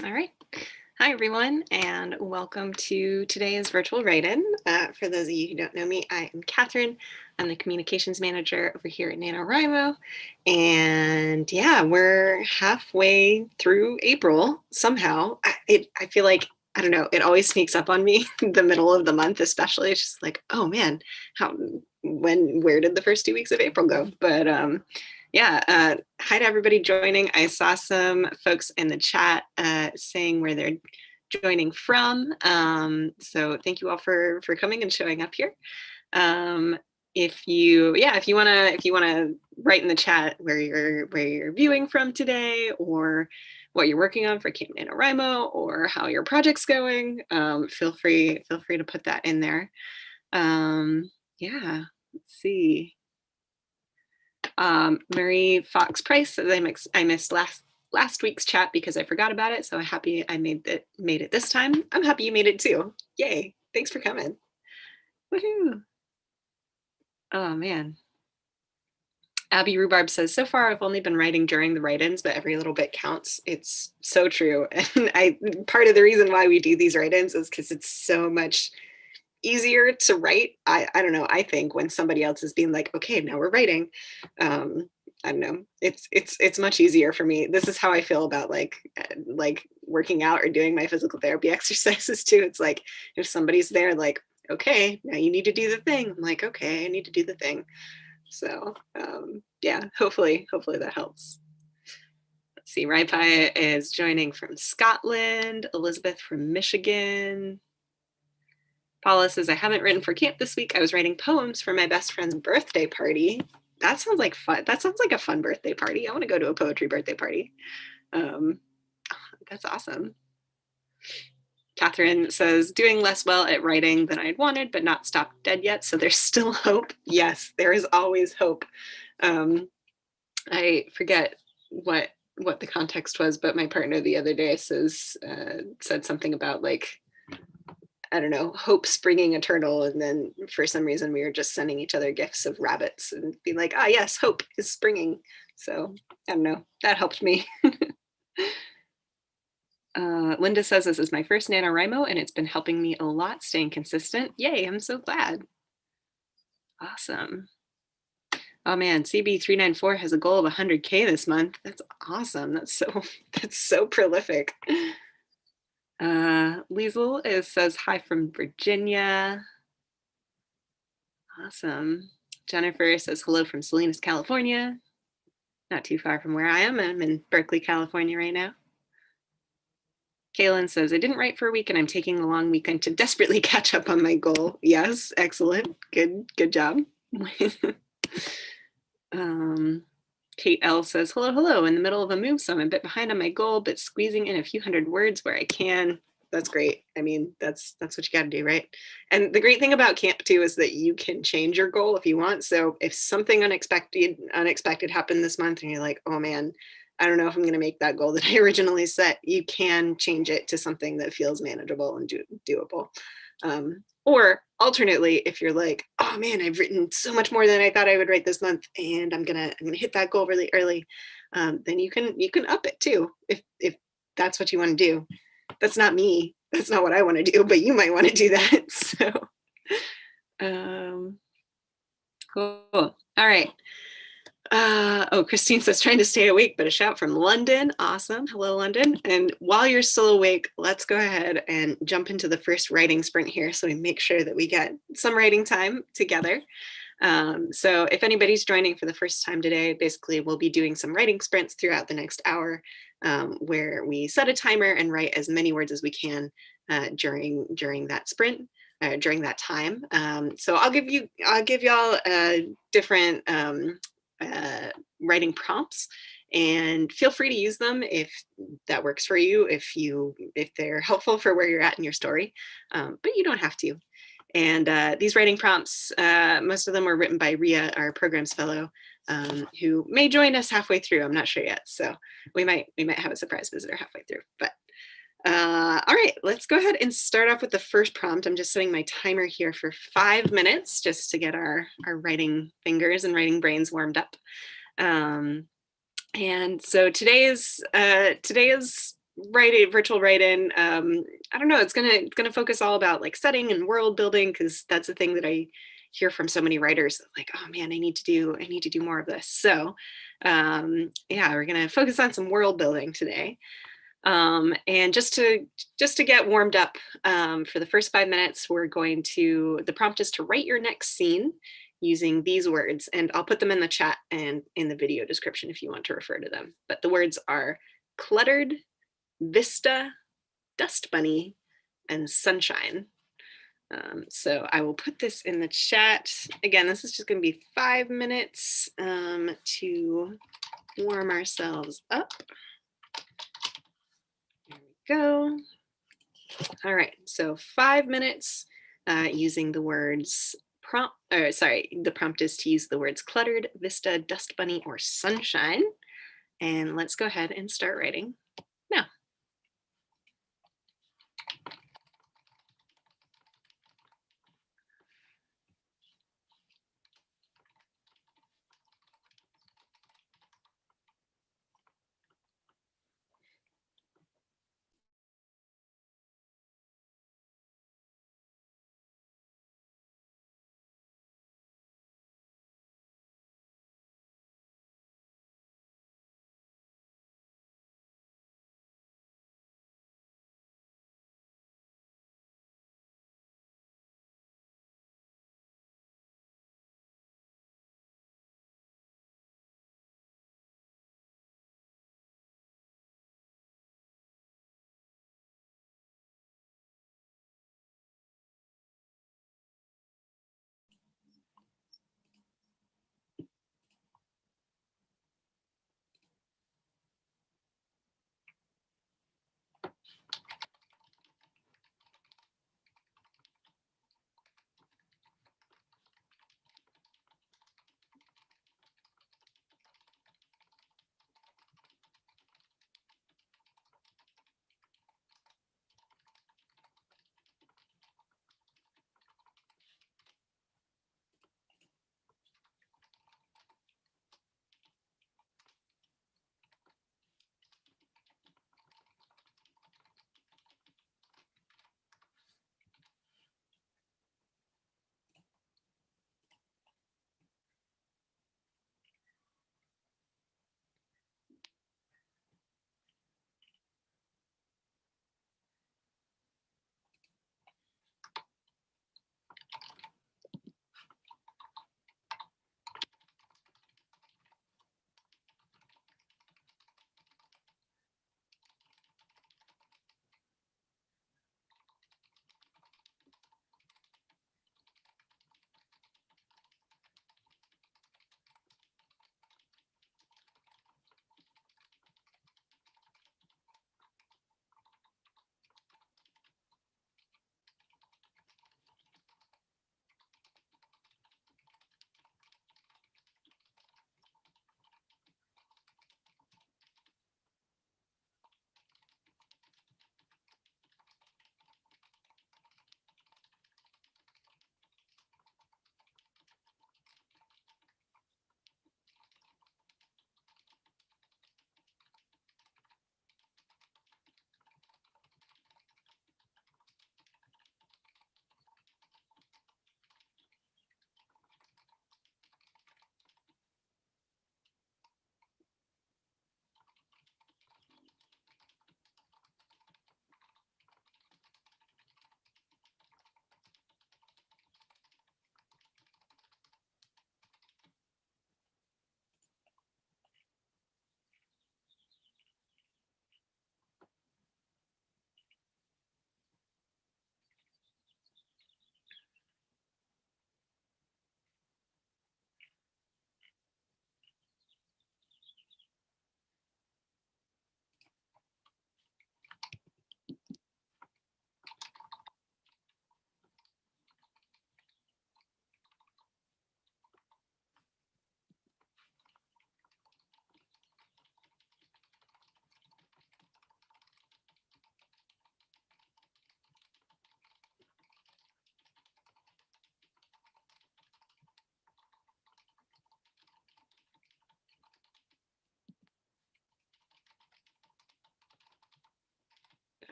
All right. Hi, everyone, and welcome to today's virtual write-in. For those of you who don't know me, I am Catherine. I'm the communications manager over here at NaNoWriMo. And yeah, we're halfway through April somehow. I feel like, I don't know, it always sneaks up on me the middle of the month, especially. It's just like, oh man, where did the first 2 weeks of April go? But yeah, hi to everybody joining. I saw some folks in the chat saying where they're joining from. So thank you all for coming and showing up here. If you wanna write in the chat where you're viewing from today, or what you're working on for Camp NaNoWriMo, or how your project's going, feel free to put that in there. Yeah, let's see. Mary Fox Price says I missed last week's chat because I forgot about it, so I'm happy I made it this time. I'm happy you made it too. Yay! Thanks for coming. Woohoo! Oh man. Abby Rhubarb says, so far I've only been writing during the write-ins, but every little bit counts. It's so true. And part of the reason why we do these write-ins is because it's so much easier to write. I don't know, I think when somebody else is being like, okay, now we're writing. I don't know, it's much easier for me. This is how I feel about like working out or doing my physical therapy exercises too. It's like if somebody's there like, okay, now you need to do the thing. I'm like, okay, I need to do the thing. So yeah, hopefully that helps. Let's see, Raipai is joining from Scotland, Elizabeth from Michigan. Paula says, I haven't written for camp this week. I was writing poems for my best friend's birthday party. That sounds like fun. That sounds like a fun birthday party. I want to go to a poetry birthday party. That's awesome. Catherine says, doing less well at writing than I'd wanted, but not stopped dead yet. So there's still hope. Yes, there is always hope. I forget what the context was, but my partner the other day said something about like, I don't know, hope springing eternal. And then for some reason we were just sending each other gifts of rabbits and being like, ah, yes, hope is springing. So I don't know, that helped me. Linda says, this is my first NaNoWriMo and it's been helping me a lot staying consistent. Yay, I'm so glad. Awesome. Oh man, CB394 has a goal of 100K this month. That's awesome. That's so prolific. Liesel says hi from Virginia. Awesome. Jennifer says hello from Salinas, California. Not too far from where I am. I'm in Berkeley, California right now. Kaylin says, I didn't write for a week and I'm taking a long weekend to desperately catch up on my goal. Yes, excellent. Good job. Kate L says, hello, in the middle of a move, so I'm a bit behind on my goal, but squeezing in a few hundred words where I can. That's great. I mean, that's what you got to do, right? And the great thing about camp too is that you can change your goal if you want. So if something unexpected happened this month and you're like, oh man, I don't know if I'm going to make that goal that I originally set, you can change it to something that feels manageable and doable. Or alternately, if you're like, oh man, I've written so much more than I thought I would write this month, and I'm gonna hit that goal really early, then you can up it too if that's what you want to do. That's not me. That's not what I want to do, but you might want to do that. So, cool. All right. Oh, Christine says, trying to stay awake, but a shout from London. Awesome. Hello, London. And while you're still awake, let's go ahead and jump into the first writing sprint here so we make sure that we get some writing time together. So if anybody's joining for the first time today, basically we'll be doing some writing sprints throughout the next hour, where we set a timer and write as many words as we can during that sprint. During that time. So I'll give y'all different writing prompts, and feel free to use them if that works for you, if they're helpful for where you're at in your story, but you don't have to. And these writing prompts, most of them were written by Ria, our programs fellow, who may join us halfway through. I'm not sure yet, so we might have a surprise visitor halfway through. But all right, let's go ahead and start off with the first prompt. I'm just setting my timer here for 5 minutes just to get our writing fingers and writing brains warmed up. And so today's virtual write-in. I don't know, it's gonna focus all about like setting and world building, because that's the thing that I hear from so many writers, like, oh man, I need to do more of this. So yeah, we're gonna focus on some world building today. And just to get warmed up, for the first 5 minutes, the prompt is to write your next scene using these words, and I'll put them in the chat and in the video description if you want to refer to them. But the words are cluttered, vista, dust bunny, and sunshine. So I will put this in the chat. Again, this is just going to be 5 minutes to warm ourselves up. There we go. All right, so 5 minutes using the words the prompt is to use the words cluttered, vista, dust bunny, or sunshine. And let's go ahead and start writing now.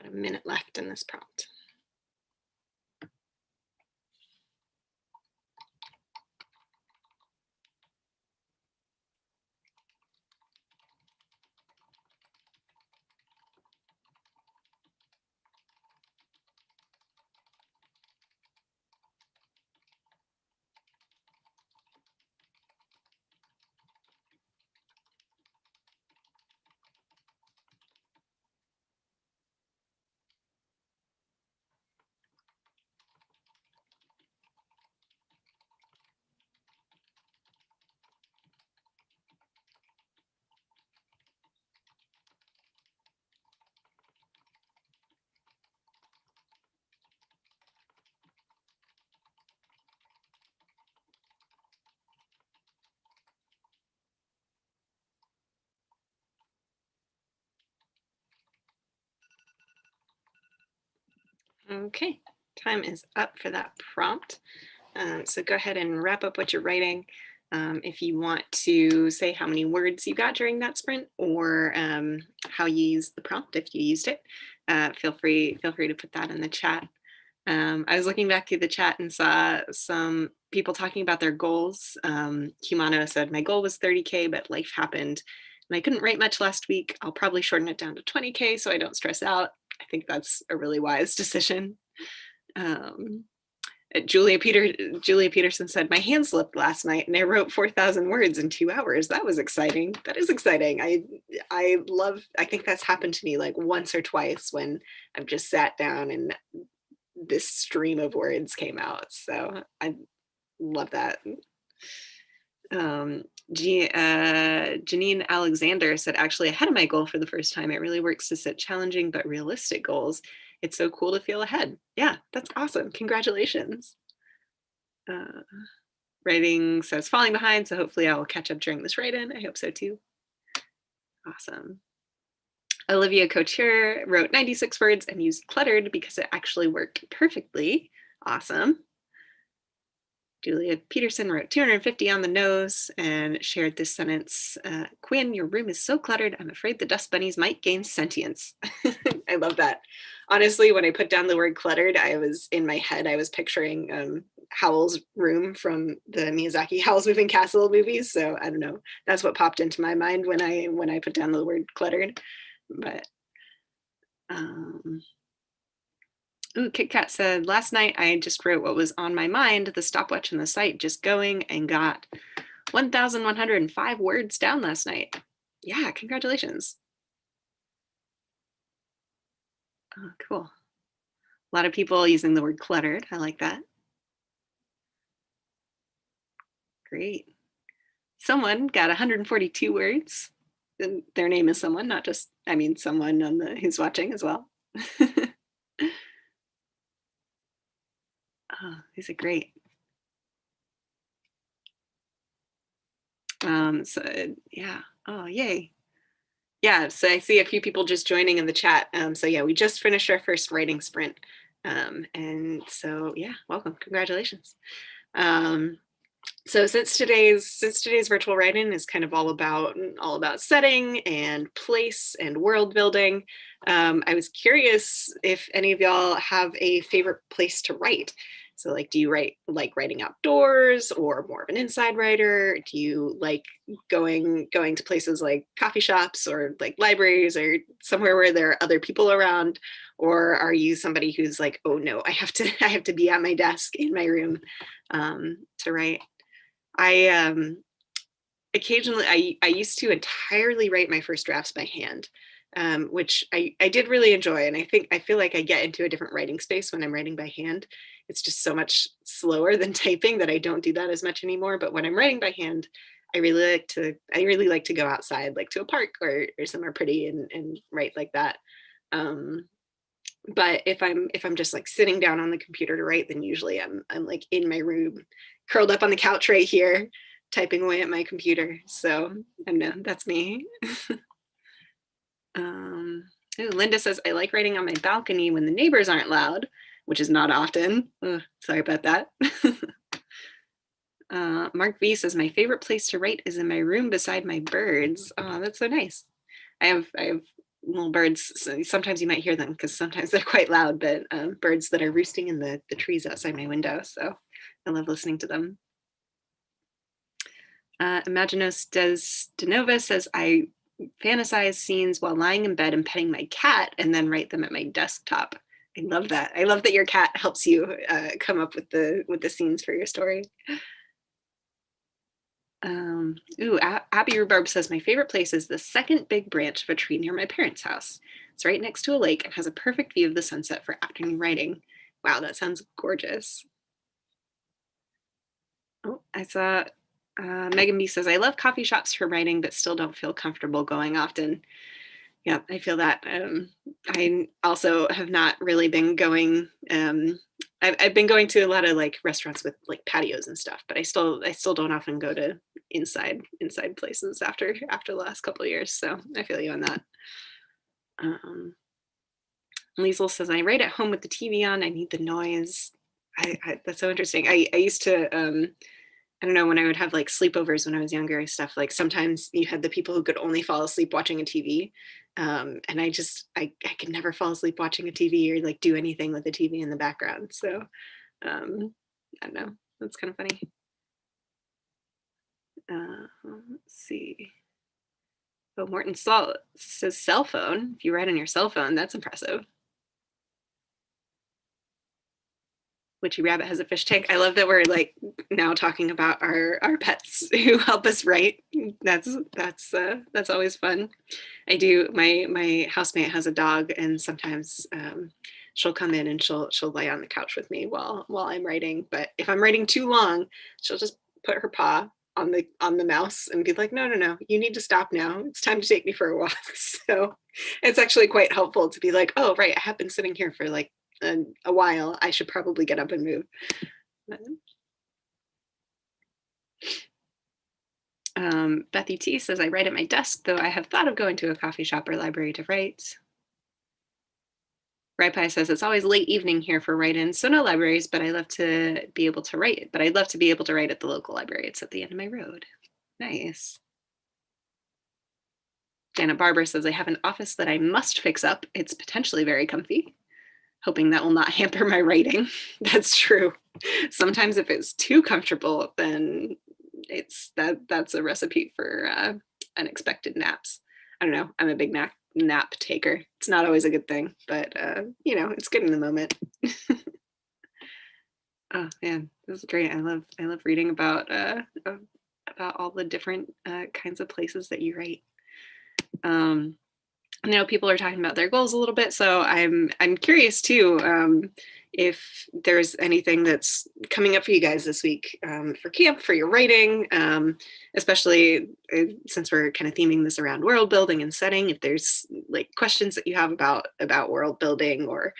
a minute left in this prompt. Okay, time is up for that prompt. So go ahead and wrap up what you're writing. If you want to say how many words you got during that sprint, or how you used the prompt if you used it, feel free to put that in the chat. I was looking back through the chat and saw some people talking about their goals. Humano said, my goal was 30K, but life happened and I couldn't write much last week. I'll probably shorten it down to 20K so I don't stress out. I think that's a really wise decision. Julia Peterson said, my hand slipped last night and I wrote 4,000 words in 2 hours. That was exciting. That is exciting. I think that's happened to me like once or twice when I've just sat down and this stream of words came out. So I love that. Janine Alexander said, actually ahead of my goal for the first time. It really works to set challenging but realistic goals. It's so cool to feel ahead. Yeah, that's awesome. Congratulations. Writing says falling behind, so hopefully I will catch up during this write-in. I hope so too. Awesome. Olivia Couture wrote 96 words and used cluttered because it actually worked perfectly. Awesome. Julia Peterson wrote 250 on the nose and shared this sentence, Quinn, your room is so cluttered, I'm afraid the dust bunnies might gain sentience. I love that. Honestly, when I put down the word cluttered, I was in my head, I was picturing Howl's room from the Miyazaki Howl's Moving Castle movies. So I don't know, that's what popped into my mind when I put down the word cluttered. But ooh, Kit Kat said, last night I just wrote what was on my mind, the stopwatch and the site just going, and got 1,105 words down last night. Yeah, congratulations. Oh, cool. A lot of people using the word cluttered. I like that. Great. Someone got 142 words. And their name is someone, not just, I mean, someone on the who's watching as well. Oh, these are great. So yeah, oh, yay. Yeah, so I see a few people just joining in the chat. So yeah, we just finished our first writing sprint. And so yeah, welcome, congratulations. So since today's virtual write-in is kind of all about setting and place and world building, I was curious if any of y'all have a favorite place to write. So like, do you like writing outdoors or more of an inside writer? Do you like going to places like coffee shops or like libraries or somewhere where there are other people around? Or are you somebody who's like, oh no, I have to be at my desk in my room to write? I occasionally I used to entirely write my first drafts by hand, which I did really enjoy, and I feel like I get into a different writing space when I'm writing by hand. It's just so much slower than typing that I don't do that as much anymore. But when I'm writing by hand, I really like to go outside, like to a park or somewhere pretty and write like that. But if I'm just like sitting down on the computer to write, then usually I'm like in my room, curled up on the couch right here, typing away at my computer. So I know that's me. Ooh, Linda says, I like writing on my balcony when the neighbors aren't loud, which is not often. Sorry about that. Mark V says, my favorite place to write is in my room beside my birds. Oh, that's so nice. I have little birds. So sometimes you might hear them because sometimes they're quite loud, but birds that are roosting in the trees outside my window. So I love listening to them. Imaginos Des Denova says, I fantasize scenes while lying in bed and petting my cat and then write them at my desktop. I love that. I love that your cat helps you come up with the scenes for your story. Abby Rhubarb says, my favorite place is the second big branch of a tree near my parents' house. It's right next to a lake and has a perfect view of the sunset for afternoon writing. Wow, that sounds gorgeous. Oh, I saw Megan B says, I love coffee shops for writing, but still don't feel comfortable going often. Yeah, I feel that. I also have not really been going. I've been going to a lot of like restaurants with like patios and stuff, but I still don't often go to inside places after the last couple of years. So I feel you on that. Liesel says, I write at home with the TV on. I need the noise. That's so interesting. I used to I don't know, when I would have like sleepovers when I was younger and stuff, like sometimes you had the people who could only fall asleep watching a TV. And I could never fall asleep watching a TV or like do anything with the TV in the background. So I don't know, that's kind of funny. Let's see. Oh, Morton Salt says cell phone. If you write on your cell phone, that's impressive. Witchy Rabbit has a fish tank. I love that we're like now talking about our pets who help us write. That's always fun. I do. My housemate has a dog, and sometimes she'll come in and she'll lay on the couch with me while I'm writing. But if I'm writing too long, she'll just put her paw on the mouse and be like, no, you need to stop now. It's time to take me for a walk. So it's actually quite helpful to be like, oh right, I have been sitting here for like a while. I should probably get up and move. Bethy T says, I write at my desk, though I have thought of going to a coffee shop or library to write. Rai says, it's always late evening here for write-ins, so no libraries, but I love to be able to write. But I'd love to be able to write at the local library. It's at the end of my road. Nice. Janet Barber says, I have an office that I must fix up. It's potentially very comfy. Hoping that will not hamper my writing. That's true. Sometimes if it's too comfortable, then that's a recipe for unexpected naps. I don't know. I'm a big nap taker. It's not always a good thing, but it's good in the moment. Oh man, this is great. I love reading about all the different kinds of places that you write. I know people are talking about their goals a little bit, so I'm curious too if there's anything that's coming up for you guys this week for camp, for your writing, especially since we're kind of theming this around world building and setting. If there's like questions that you have about world building or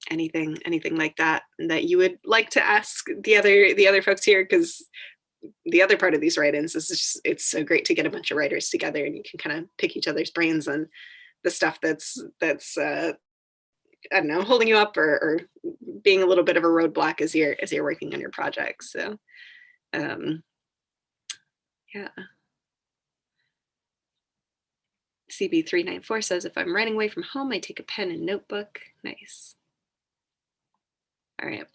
anything like that you would like to ask the other folks here, because the other part of these write-ins is just, it's so great to get a bunch of writers together and you can kind of pick each other's brains on the stuff that's I don't know, holding you up or being a little bit of a roadblock as you're working on your project. So yeah. CB394 says, if I'm writing away from home, I take a pen and notebook. Nice. All right.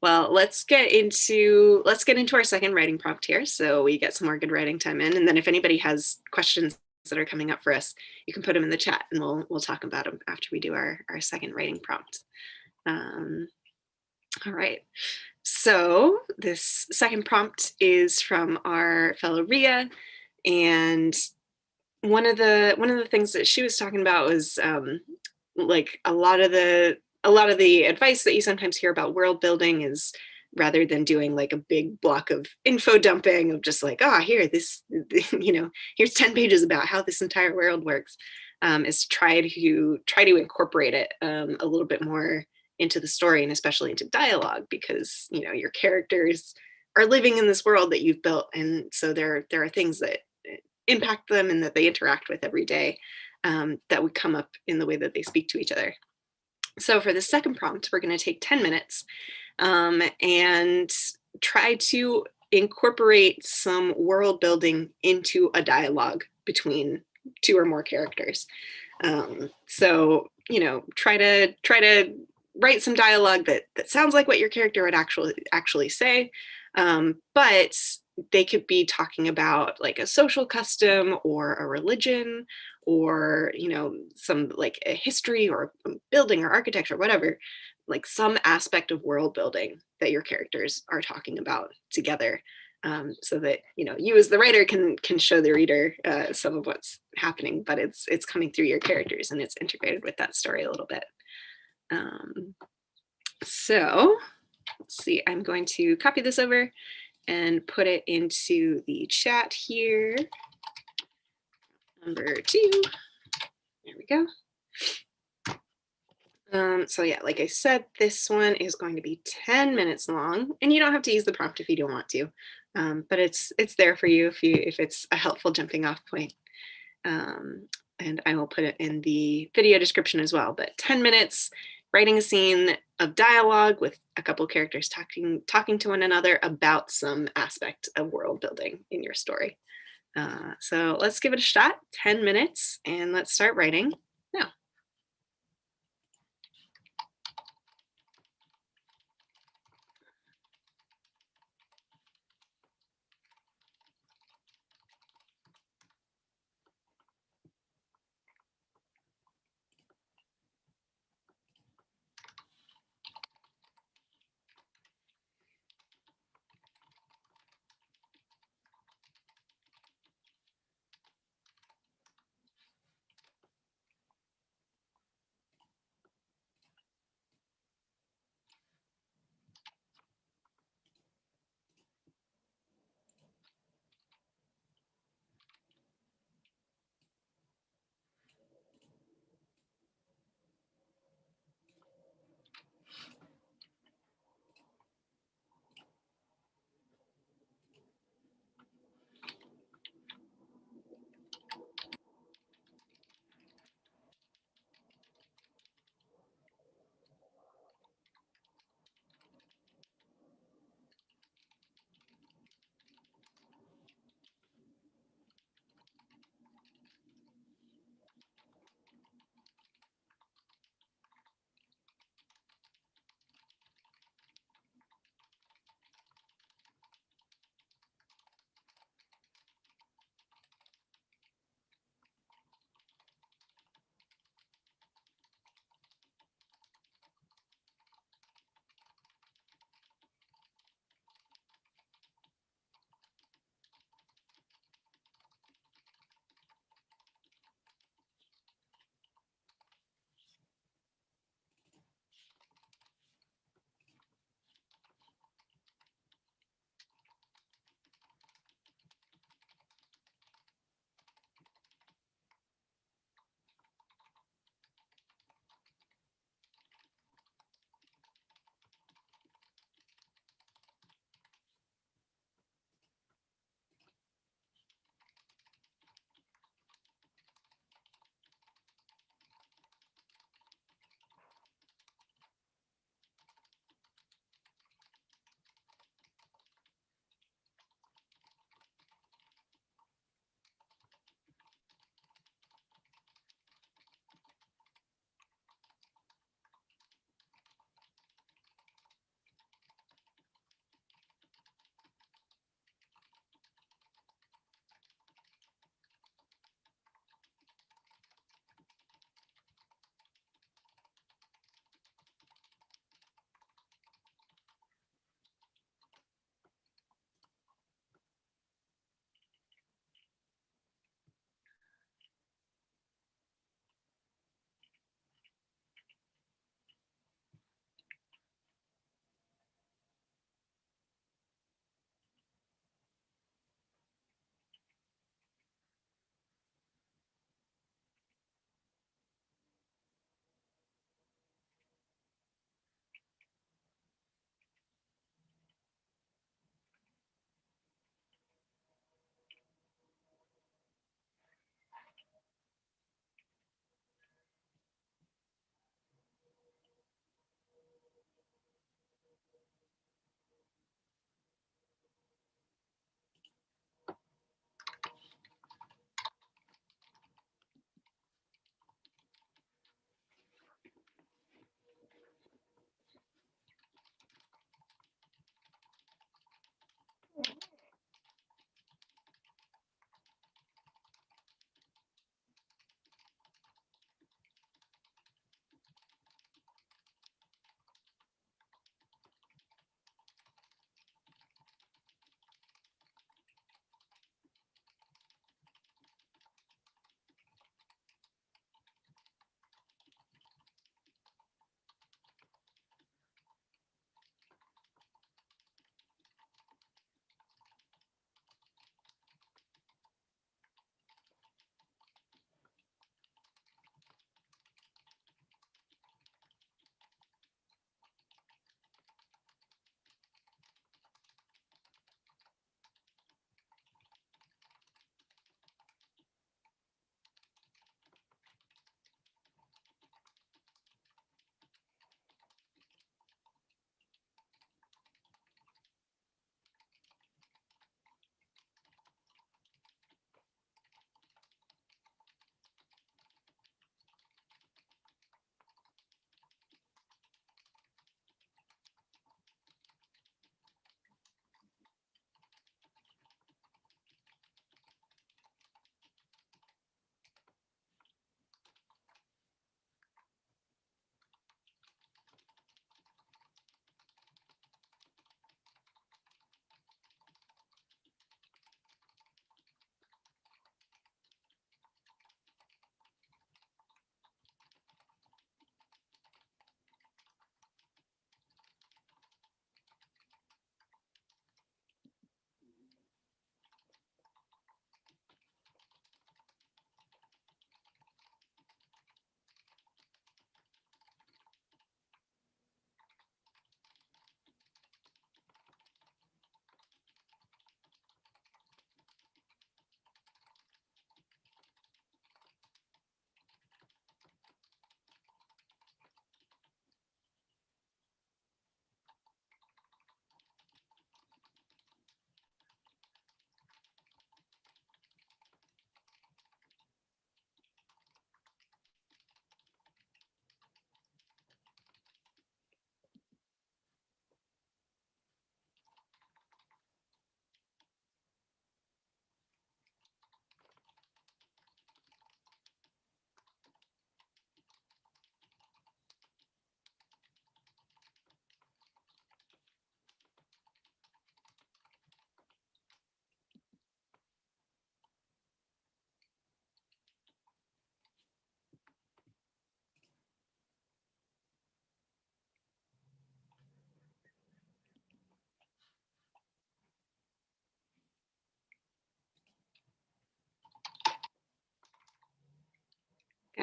Well, let's get into our second writing prompt here, so we get some more good writing time in. And then if anybody has questions that are coming up for us, you can put them in the chat, and we'll talk about them after we do our second writing prompt. All right. So this second prompt is from our fellow Ria, and one of the things that she was talking about was like a lot of the advice that you sometimes hear about world building is, rather than doing like a big block of info dumping of just like, here, this, here's 10 pages about how this entire world works, is to try to incorporate it a little bit more into the story, and especially into dialogue, because your characters are living in this world that you've built, and so there are things that impact them and that they interact with every day that would come up in the way that they speak to each other. So for the second prompt, we're going to take 10 minutes and try to incorporate some world building into a dialogue between two or more characters. So, you know, try to write some dialogue that sounds like what your character would actually say, but they could be talking about like a social custom or a religion, or, you know, some like a history or building or architecture, whatever, like some aspect of world building that your characters are talking about together. So that, you know, you as the writer can show the reader some of what's happening, but it's coming through your characters and it's integrated with that story a little bit. So let's see, I'm going to copy this over and put it into the chat here. Number 2. There we go. So yeah, like I said, this one is going to be 10 minutes long, and you don't have to use the prompt if you don't want to, but it's there for you if it's a helpful jumping off point. And I will put it in the video description as well. But 10 minutes writing a scene of dialogue with a couple characters talking to one another about some aspect of world building in your story. So let's give it a shot. 10 minutes, and let's start writing now.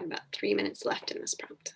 Got about 3 minutes left in this prompt.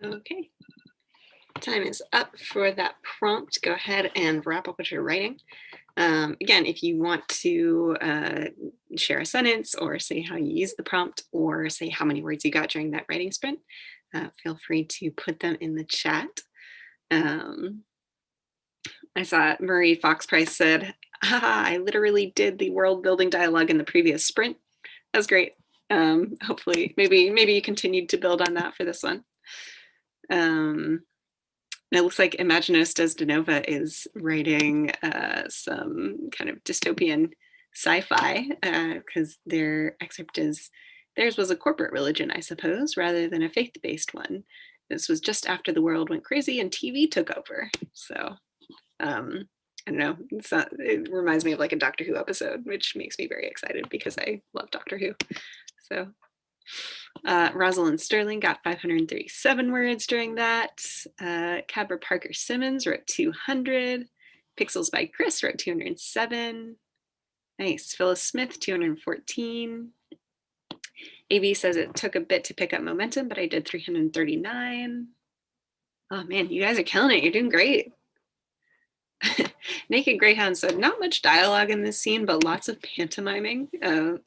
Okay, time is up for that prompt. Go ahead and wrap up what you're writing. Again, if you want to share a sentence or say how you use the prompt or say how many words you got during that writing sprint, feel free to put them in the chat. I saw Marie Fox Price said, haha, I literally did the world building dialogue in the previous sprint. That was great. Hopefully, maybe you continued to build on that for this one. It looks like Imaginistas de Nova is writing some kind of dystopian sci-fi because their excerpt is, theirs was a corporate religion, I suppose, rather than a faith-based one. This was just after the world went crazy and TV took over. So I don't know, it reminds me of like a Doctor Who episode, which makes me very excited because I love Doctor Who. So Rosalind Sterling got 537 words during that. Cabra Parker Simmons wrote 200. Pixels by Chris wrote 207. Nice. Phyllis Smith, 214. AB says it took a bit to pick up momentum, but I did 339. Oh man, you guys are killing it. You're doing great. Naked Greyhound said, not much dialogue in this scene, but lots of pantomiming.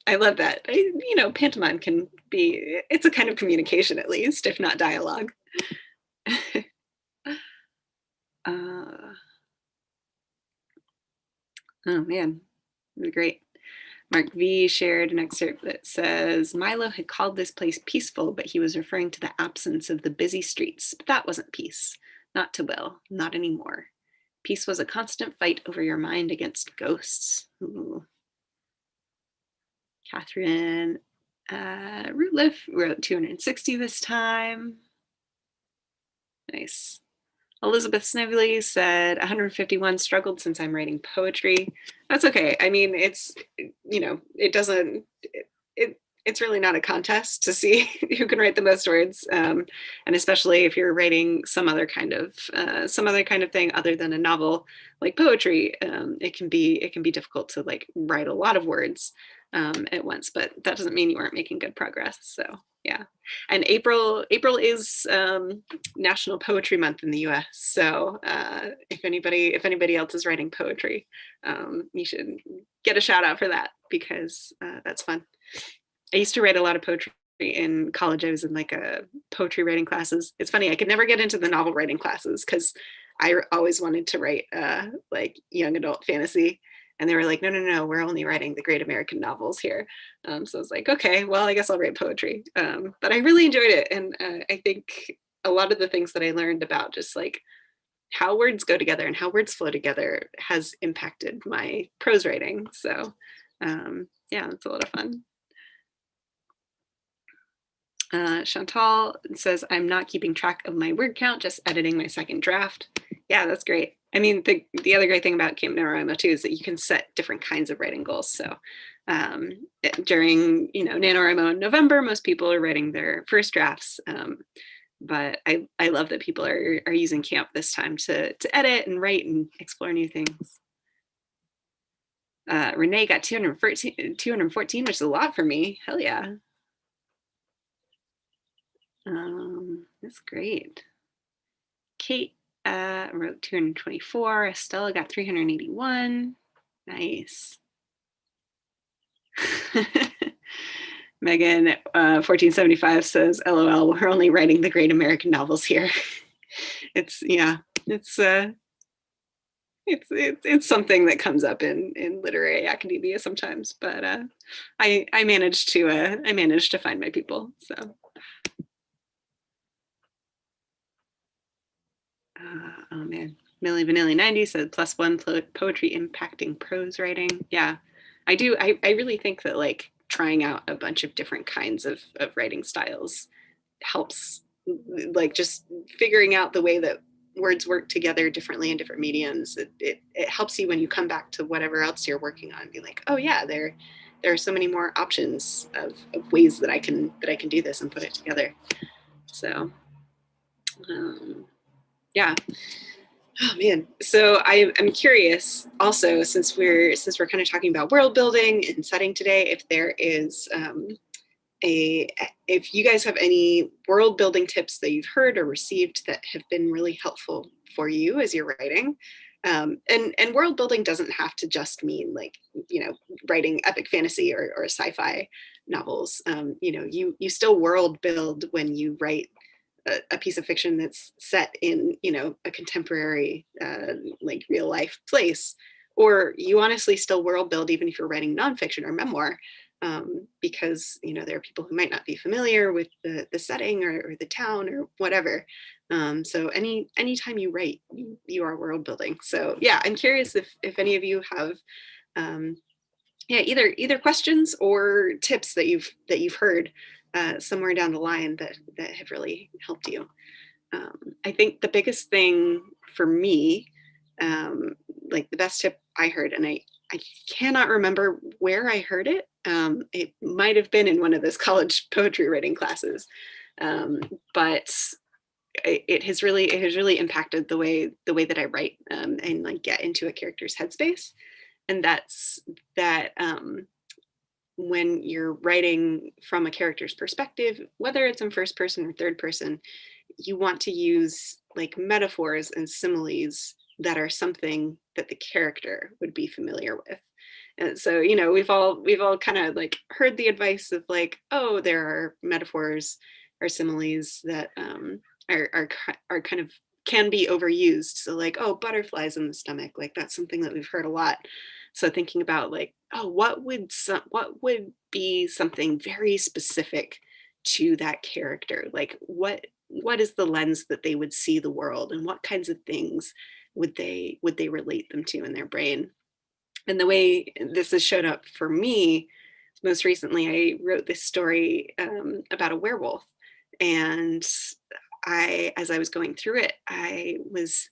I love that. Pantomime can be, it's a kind of communication at least, if not dialogue. Oh man, great. Mark V shared an excerpt that says, Milo had called this place peaceful, but he was referring to the absence of the busy streets. But that wasn't peace. Not to Will, not anymore. Peace was a constant fight over your mind against ghosts. Ooh. Catherine Rootliff wrote 260 this time. Nice. Elizabeth Snively said 151, struggled since I'm writing poetry. That's okay. I mean, it's, you know, it doesn't, it's really not a contest to see who can write the most words. And especially if you're writing some other kind of thing other than a novel, like poetry, it can be difficult to like write a lot of words at once, but that doesn't mean you aren't making good progress. So yeah. And April is National Poetry Month in the US. So if anybody else is writing poetry, you should get a shout out for that, because that's fun. I used to write a lot of poetry in college. I was in like a poetry writing classes. It's funny, I could never get into the novel writing classes because I always wanted to write like young adult fantasy. And they were like, no, we're only writing the great American novels here. So I was like, okay, well, I guess I'll write poetry. But I really enjoyed it. And I think a lot of the things that I learned about just like how words go together and how words flow together has impacted my prose writing. So yeah, it's a lot of fun. Chantal says, I'm not keeping track of my word count, just editing my second draft. Yeah, that's great. I mean, the other great thing about Camp NaNoWriMo too is that you can set different kinds of writing goals. So during, NaNoWriMo in November, most people are writing their first drafts. But I love that people are using Camp this time to edit and write and explore new things. Renee got 214, which is a lot for me. Hell yeah. That's great. Kate wrote 224. Estella got 381. Nice. Megan 1475 says, LOL, we're only writing the great American novels here. It's something that comes up in literary academia sometimes, but I managed to find my people. So oh man, Millie Vanilli 90 said +1 poetry impacting prose writing. Yeah, I do. I really think that like trying out a bunch of different kinds of writing styles helps, like just figuring out the way that words work together differently in different mediums. It helps you when you come back to whatever else you're working on, be like, oh yeah, there are so many more options of ways that I can do this and put it together. So yeah. Oh man. So I'm curious also, since we're kind of talking about world building and setting today, if there is if you guys have any world building tips that you've heard or received that have been really helpful for you as you're writing. And world building doesn't have to just mean like, writing epic fantasy or sci-fi novels. You still world build when you write a piece of fiction that's set in, a contemporary, like real life place, or you honestly still world build even if you're writing nonfiction or memoir, because there are people who might not be familiar with the setting or the town or whatever. So anytime you write, you are world building. So yeah, I'm curious if any of you have either questions or tips that you've heard somewhere down the line that have really helped you. I think the biggest thing for me, like the best tip I heard, and I cannot remember where I heard it. It might have been in one of those college poetry writing classes, but it has really impacted the way that I write and like get into a character's headspace. And that's that when you're writing from a character's perspective, whether it's in first person or third person, you want to use like metaphors and similes that are something that the character would be familiar with. And so, we've all kind of like heard the advice of like, oh, there are metaphors or similes that are kind of can be overused. So like, oh, butterflies in the stomach, like that's something that we've heard a lot. So thinking about like, oh, what would be something very specific to that character? Like what is the lens that they would see the world, and what kinds of things would they relate them to in their brain? And the way this has showed up for me most recently I wrote this story about a werewolf, and as I was going through it, I was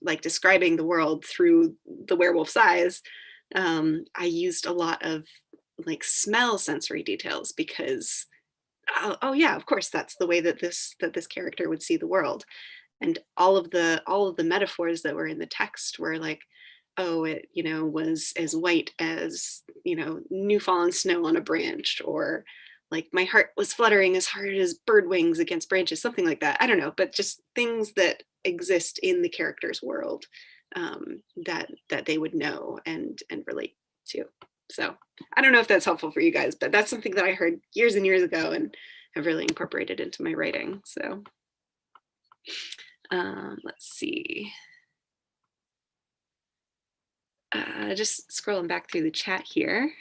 like describing the world through the werewolf's eyes. I used a lot of like smell sensory details because oh yeah, of course that's the way that this character would see the world. And all of the metaphors that were in the text were like, oh, it was as white as new fallen snow on a branch, or like my heart was fluttering as hard as bird wings against branches, something like that. I don't know, but just things that exist in the character's world, that they would know and relate to. So I don't know if that's helpful for you guys, but that's something that I heard years and years ago and have really incorporated into my writing. So let's see. Just scrolling back through the chat here.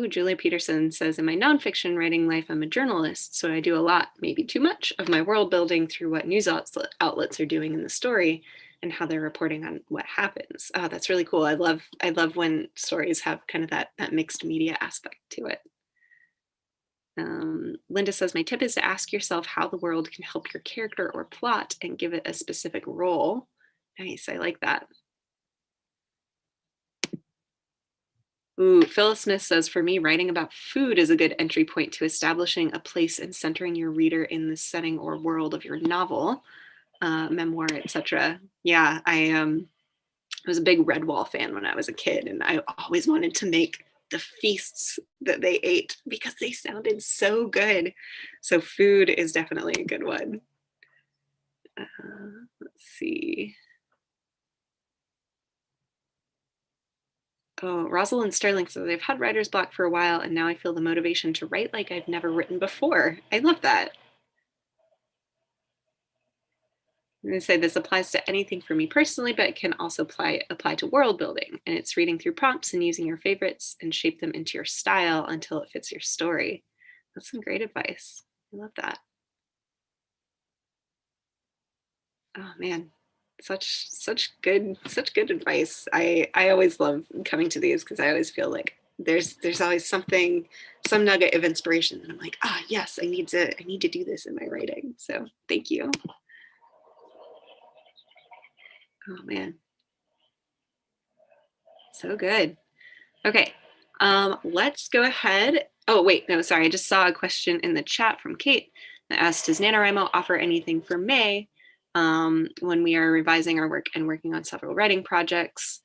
Julia Peterson says, in my nonfiction writing life, I'm a journalist, so I do a lot, maybe too much, of my world building through what news outlets are doing in the story and how they're reporting on what happens. Oh, that's really cool. I love when stories have kind of that mixed media aspect to it. Linda says, my tip is to ask yourself how the world can help your character or plot and give it a specific role. Nice, I like that. Ooh, Phyllis Smith says, for me, writing about food is a good entry point to establishing a place and centering your reader in the setting or world of your novel, memoir, etc. Yeah, I was a big Redwall fan when I was a kid, and I always wanted to make the feasts that they ate because they sounded so good. So food is definitely a good one. Let's see. Oh, Rosalind Sterling says, I've had writer's block for a while, and now I feel the motivation to write like I've never written before. I love that. I'm going to say this applies to anything for me personally, but it can also apply to world building. And it's reading through prompts and using your favorites and shape them into your style until it fits your story. That's some great advice. I love that. Oh man, such good advice. I always love coming to these because I always feel like there's always some nugget of inspiration, and I'm like, yes, I need to do this in my writing. So thank you. Oh man, so good. Okay, let's go ahead. Oh wait, no, sorry, I just saw a question in the chat from Kate that asked, does NaNoWriMo offer anything for May when we are revising our work and working on several writing projects?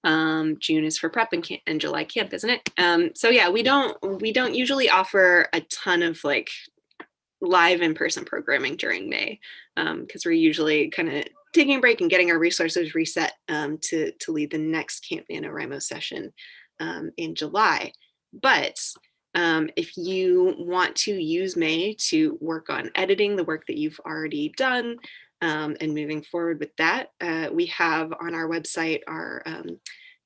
June is for prep and July camp, isn't it? So yeah, we don't usually offer a ton of like live in-person programming during May because we're usually kind of taking a break and getting our resources reset to lead the next Camp NaNoWriMo session in July. But if you want to use May to work on editing the work that you've already done and moving forward with that, we have on our website our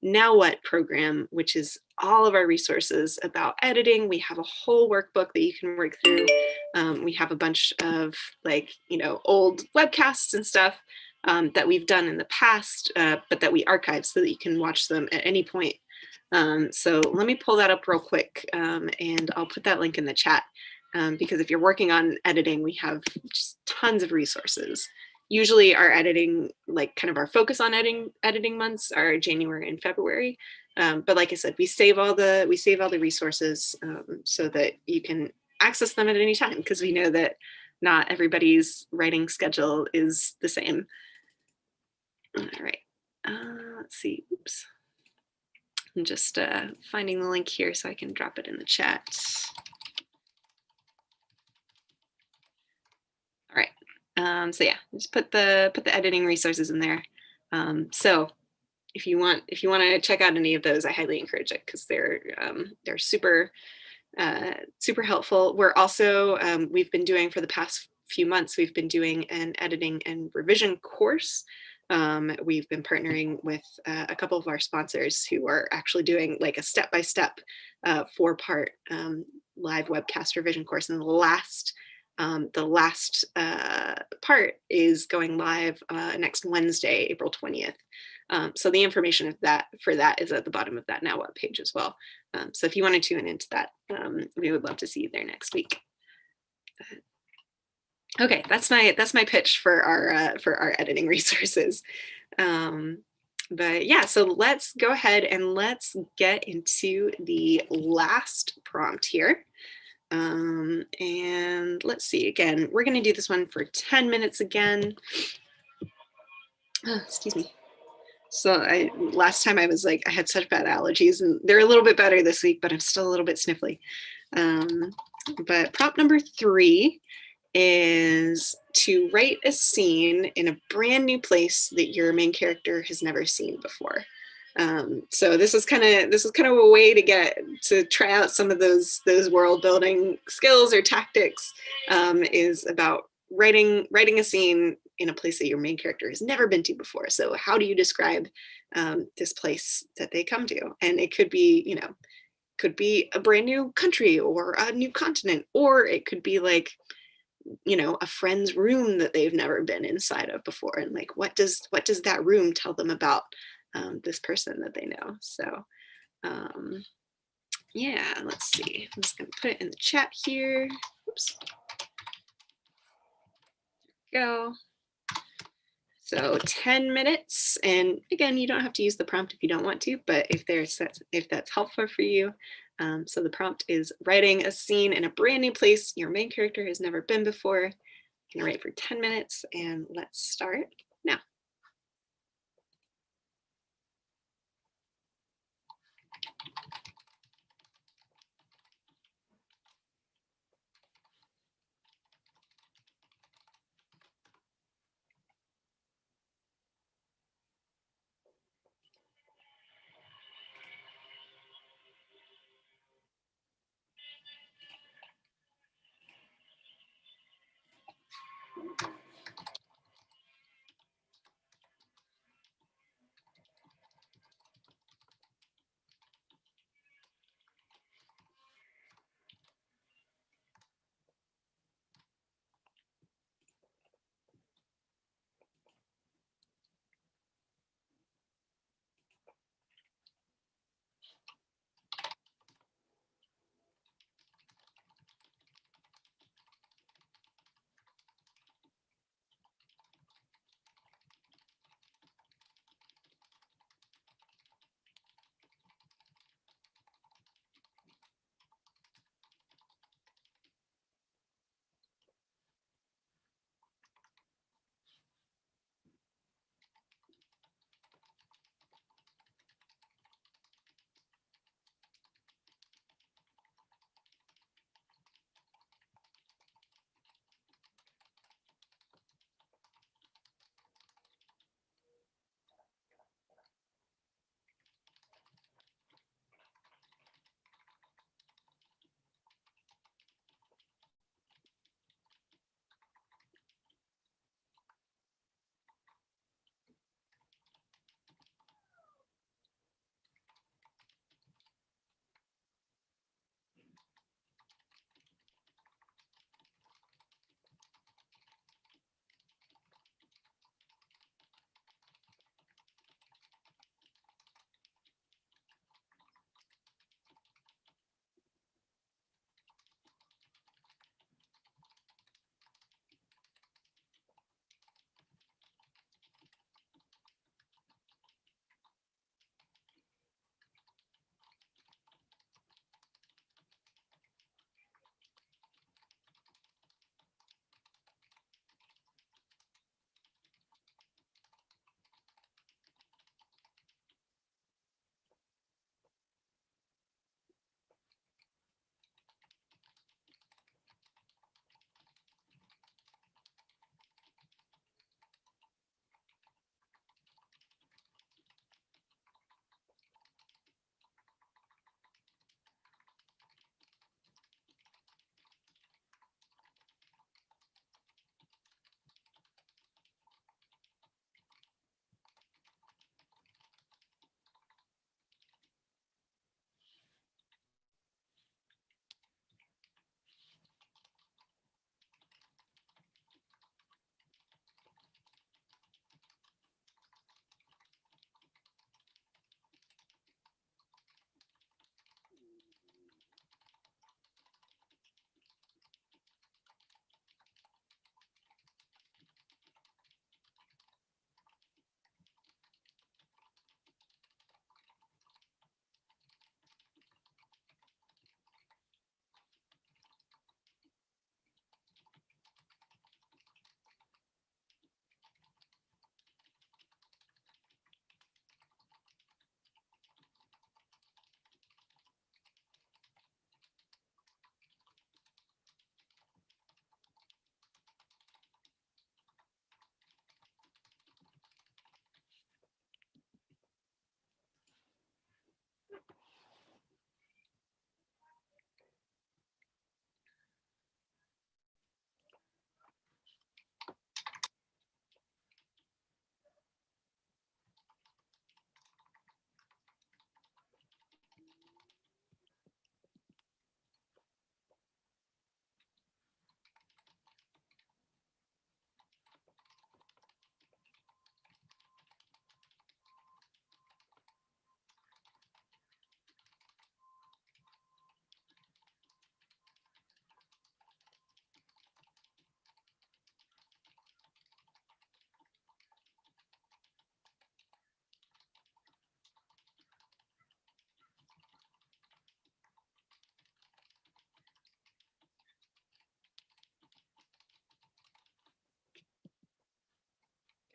Now What program, which is all of our resources about editing. We have a whole workbook that you can work through. We have a bunch of old webcasts and stuff that we've done in the past, but that we archive so that you can watch them at any point. So let me pull that up real quick and I'll put that link in the chat because if you're working on editing, we have just tons of resources. Usually our editing, like kind of our focus on editing months are January and February. But like I said, we save all the resources so that you can access them at any time because we know that not everybody's writing schedule is the same. All right, let's see, oops. I'm just finding the link here so I can drop it in the chat. All right, so yeah, just put the editing resources in there. So if you want to check out any of those, I highly encourage it because they're super helpful. We're also we've been doing for the past few months, we've been doing an editing and revision course. We've been partnering with a couple of our sponsors who are actually doing like a step-by-step 4-part live webcast revision course. And the last part is going live next Wednesday, April 20th. So the information of for that is at the bottom of that Now What page as well. So if you want to tune into that, we would love to see you there next week. Okay, that's my pitch for our editing resources. But yeah, so let's go ahead and let's get into the last prompt here. And let's see, again, we're going to do this one for 10 minutes again. Oh, excuse me. So last time I was like, I had such bad allergies, and they're a little bit better this week, but I'm still a little bit sniffly. But prompt number 3 is to write a scene in a brand new place that your main character has never seen before. So this is kind of a way to try out some of those world building skills or tactics. Is about writing a scene in a place that your main character has never been to before. So how do you describe this place that they come to? And it could be, could be a brand new country or a new continent, or it could be like, a friend's room that they've never been inside of before. And like, what does that room tell them about this person that they know? So yeah, let's see. I'm just gonna put it in the chat here. Oops. Go. So 10 minutes, and again, you don't have to use the prompt if you don't want to, but if that's helpful for you. So the prompt is writing a scene in a brand new place your main character has never been before. I'm gonna write for 10 minutes, and let's start now.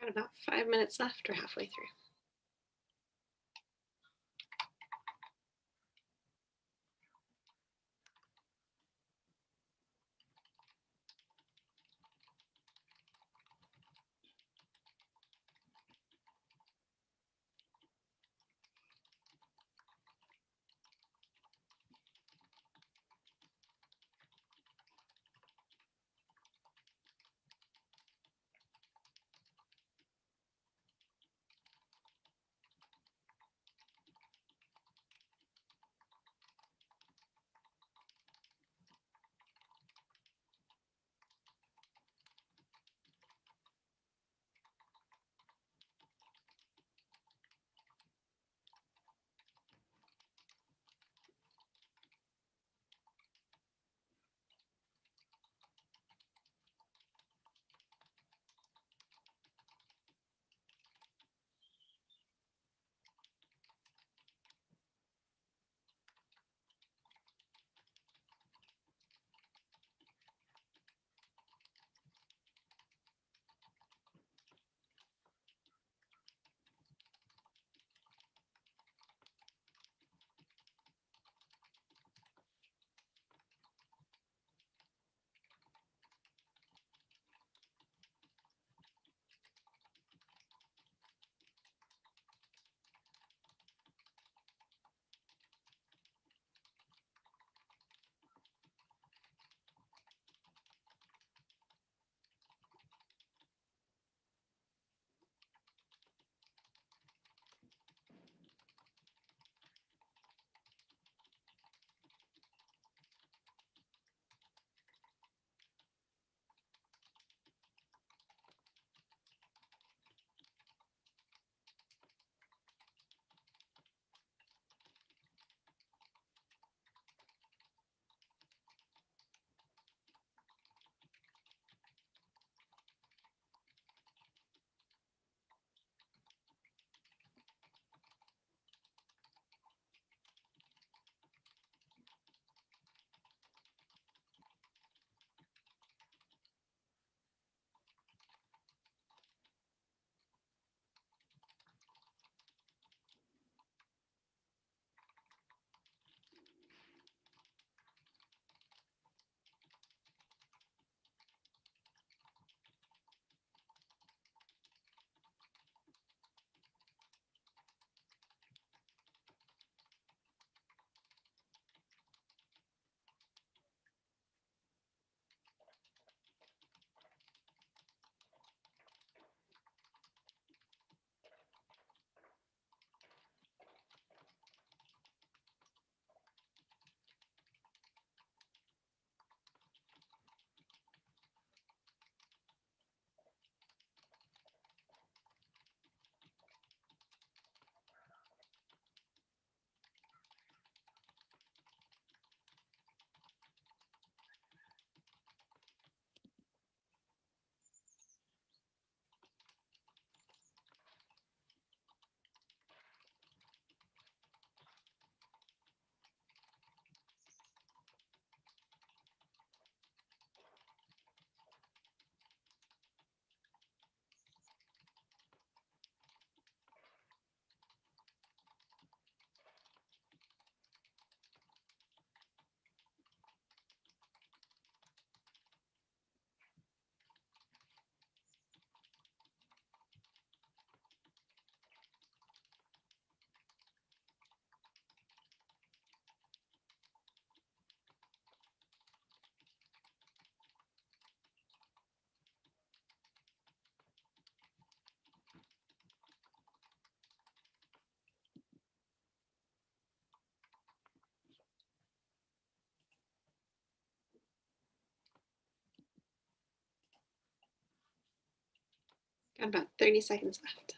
Got about 5 minutes left or halfway through. Got about 30 seconds left.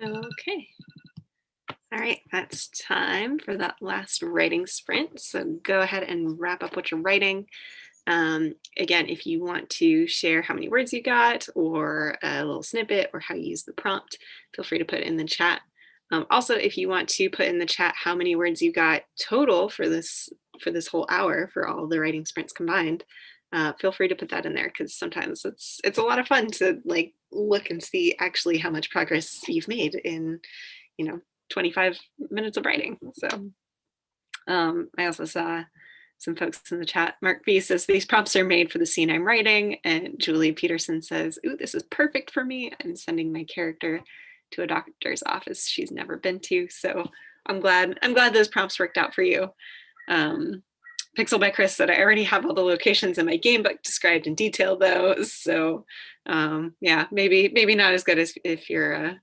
Okay. All right, that's time for that last writing sprint. So go ahead and wrap up what you're writing. Again, if you want to share how many words you got or a little snippet or how you use the prompt, feel free to put it in the chat. Also, if you want to put in the chat how many words you got total for this whole hour for all the writing sprints combined, feel free to put that in there, because sometimes it's a lot of fun to like look and see actually how much progress you've made in 25 minutes of writing. So I also saw some folks in the chat. Mark B says, these prompts are made for the scene I'm writing. And Julie Peterson says, ooh, this is perfect for me. I'm sending my character to a doctor's office she's never been to. So I'm glad those prompts worked out for you. Pixel by Chris said, I already have all the locations in my game book described in detail though. So yeah, maybe not as good as if you're a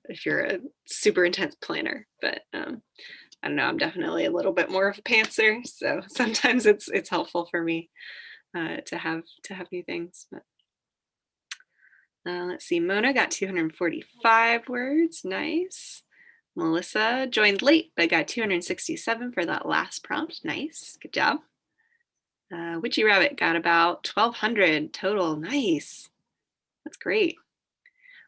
super intense planner, but I don't know, I'm definitely a little bit more of a pantser. So sometimes it's helpful for me to have new things. But let's see, Mona got 245 words, nice. Melissa joined late, but got 267 for that last prompt, nice, good job. Witchy Rabbit got about 1,200 total, nice, that's great.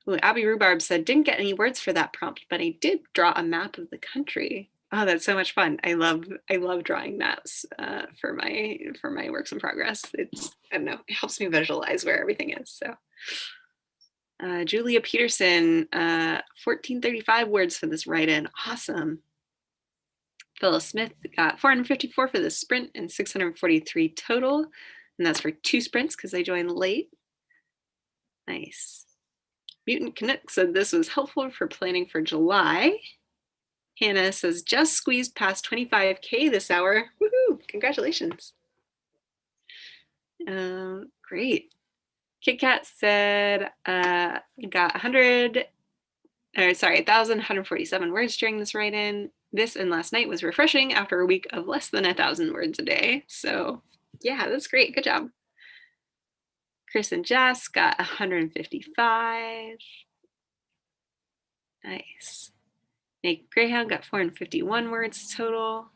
Ooh, Abby Rhubarb said, didn't get any words for that prompt, but I did draw a map of the country. Oh, that's so much fun. I love drawing maps for my works in progress. It's, I don't know, it helps me visualize where everything is. So Julia Peterson, 1435 words for this write-in. Awesome. Phyllis Smith got 454 for the sprint and 643 total. And that's for 2 sprints because I joined late. Nice. Mutant Canuck said this was helpful for planning for July. Hannah says, just squeezed past 25K this hour. Woohoo, congratulations. Great. Kit Kat said, got 1,147 words during this write-in. This and last night was refreshing after a week of less than 1,000 words a day. So yeah, that's great, good job. Chris and Jess got 155. Nice. Nate Greyhound got 451 words total.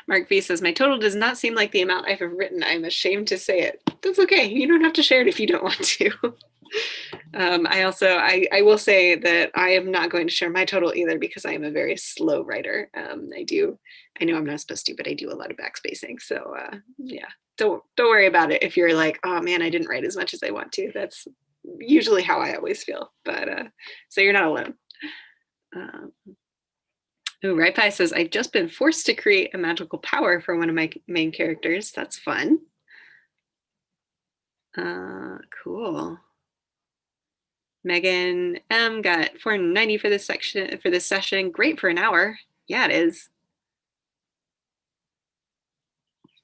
Mark V says, my total does not seem like the amount I have written. I'm ashamed to say it. That's okay. You don't have to share it if you don't want to. I will say that I am not going to share my total either because I am a very slow writer. I know I'm not supposed to, but I do a lot of backspacing. So yeah, don't worry about it if you're like, oh man, I didn't write as much as I want to. That's usually how I always feel. But so you're not alone. Right Pie says, I've just been forced to create a magical power for one of my main characters. That's fun. Cool. Megan M got 490 for this session. Great for an hour. Yeah, it is.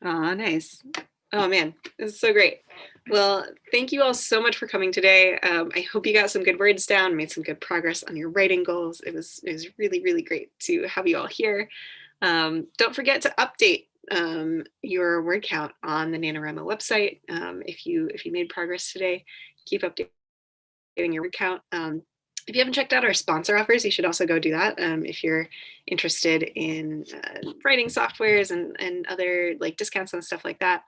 Oh, nice. Oh man, this is so great. Well, thank you all so much for coming today. I hope you got some good words down, made some good progress on your writing goals. It was really, really great to have you all here. Don't forget to update your word count on the NaNoWriMo website. If you made progress today, keep updating your word count. If you haven't checked out our sponsor offers, you should also go do that if you're interested in writing softwares and other like discounts and stuff like that.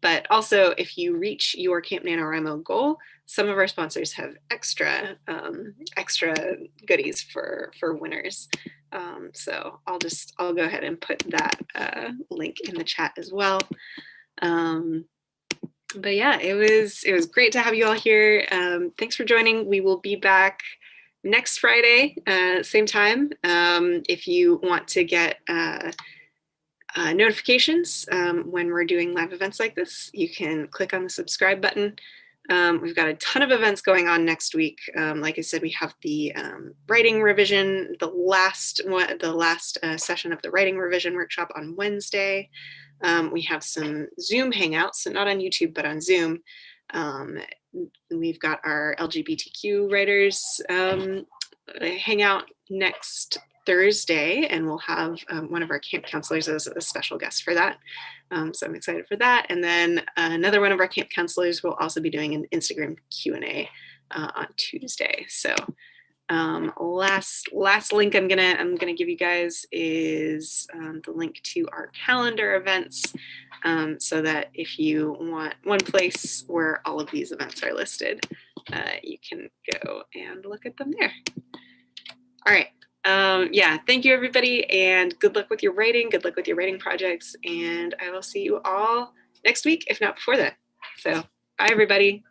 But also, if you reach your Camp NaNoWriMo goal, some of our sponsors have extra goodies for winners. So I'll go ahead and put that link in the chat as well. But yeah, it was great to have you all here. Thanks for joining. We will be back next Friday, same time. If you want to get notifications when we're doing live events like this, you can click on the subscribe button. We've got a ton of events going on next week. Like I said, we have the writing revision, the last session of the writing revision workshop on Wednesday. We have some Zoom hangouts, so not on YouTube, but on Zoom. We've got our LGBTQ writers hangout next Thursday, and we'll have one of our camp counselors as a special guest for that. So I'm excited for that. And then another one of our camp counselors will also be doing an Instagram Q&A on Tuesday. So last link I'm gonna give you guys is the link to our calendar events, so that if you want one place where all of these events are listed, you can go and look at them there. All right. Yeah, thank you everybody, and good luck with your writing. Good luck with your writing projects, and I will see you all next week, if not before then. So bye everybody.